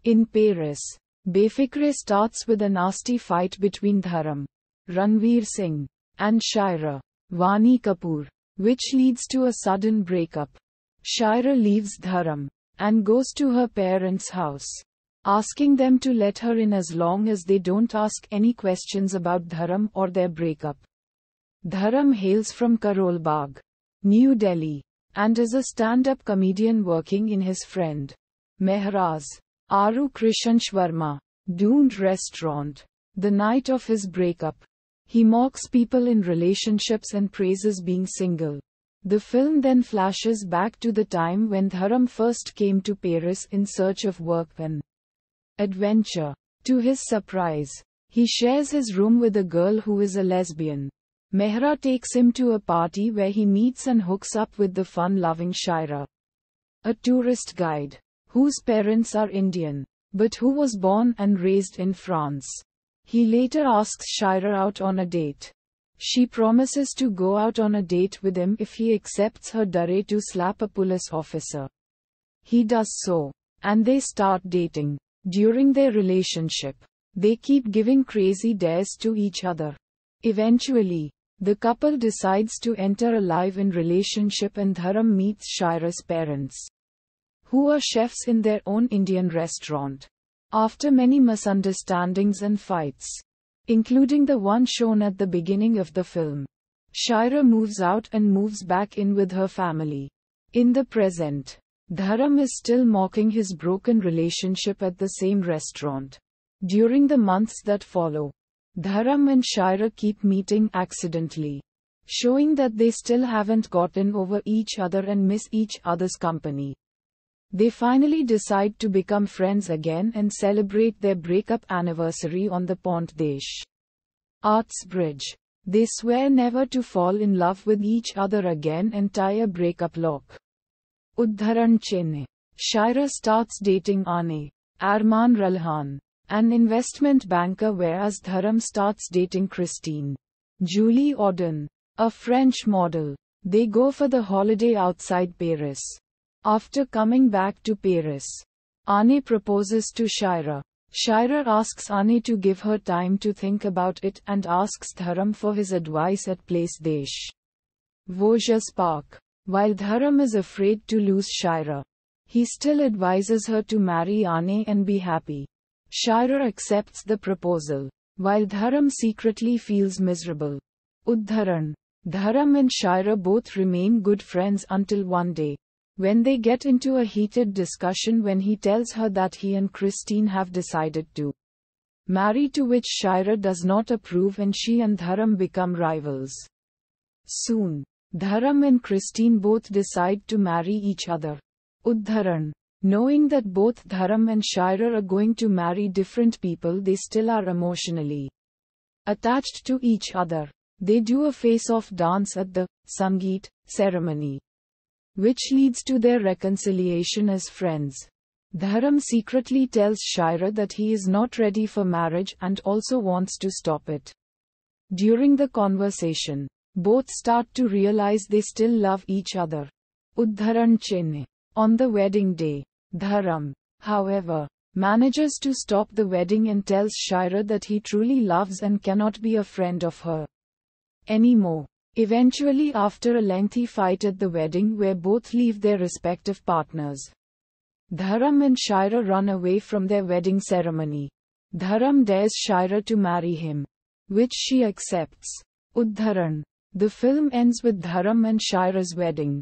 In Paris, Befikre starts with a nasty fight between Dharam, Ranveer Singh, and Shaira, Vani Kapoor, which leads to a sudden breakup. Shaira leaves Dharam and goes to her parents' house, asking them to let her in as long as they don't ask any questions about Dharam or their breakup. Dharam hails from Karol Bagh, New Delhi, and is a stand-up comedian working in his friend Mehraj Aru Krishansh Verma Doond restaurant. The night of his breakup, he mocks people in relationships and praises being single. The film then flashes back to the time when Dharam first came to Paris in search of work and adventure. To his surprise, he shares his room with a girl who is a lesbian. Mehra takes him to a party where he meets and hooks up with the fun-loving Shaira, a tourist guide, whose parents are Indian, but who was born and raised in France. He later asks Shaira out on a date. She promises to go out on a date with him if he accepts her dare to slap a police officer. He does so, and they start dating. During their relationship, they keep giving crazy dares to each other. Eventually, the couple decides to enter a live-in relationship and Dharam meets Shaira's parents, who are chefs in their own Indian restaurant. After many misunderstandings and fights, including the one shown at the beginning of the film, Shaira moves out and moves back in with her family. In the present, Dharam is still mocking his broken relationship at the same restaurant. During the months that follow, Dharam and Shaira keep meeting accidentally, showing that they still haven't gotten over each other and miss each other's company. They finally decide to become friends again and celebrate their breakup anniversary on the Pont Desh Arts Bridge. They swear never to fall in love with each other again and tie a breakup lock. Udharan Chenne. Shaira starts dating Ane, Arman Ralhan, an investment banker, whereas Dharam starts dating Christine, Julie Auden, a French model. They go for the holiday outside Paris. After coming back to Paris, Ane proposes to Shaira. Shaira asks Ane to give her time to think about it and asks Dharam for his advice at Place Desh Vosges Park. While Dharam is afraid to lose Shaira, he still advises her to marry Ane and be happy. Shaira accepts the proposal, while Dharam secretly feels miserable. Udharan. Dharam and Shaira both remain good friends until one day, when they get into a heated discussion when he tells her that he and Christine have decided to marry, to which Shaira does not approve and she and Dharam become rivals. Soon, Dharam and Christine both decide to marry each other. Udharan. Knowing that both Dharam and Shaira are going to marry different people, they still are emotionally attached to each other. They do a face-off dance at the Sangeet ceremony, which leads to their reconciliation as friends. Dharam secretly tells Shaira that he is not ready for marriage and also wants to stop it. During the conversation, both start to realize they still love each other. Udharan Chenne. On the wedding day, Dharam, however, manages to stop the wedding and tells Shaira that he truly loves and cannot be a friend of her anymore. Eventually, after a lengthy fight at the wedding where both leave their respective partners, Dharam and Shaira run away from their wedding ceremony. Dharam dares Shaira to marry him, which she accepts. Udharan. The film ends with Dharam and Shaira's wedding.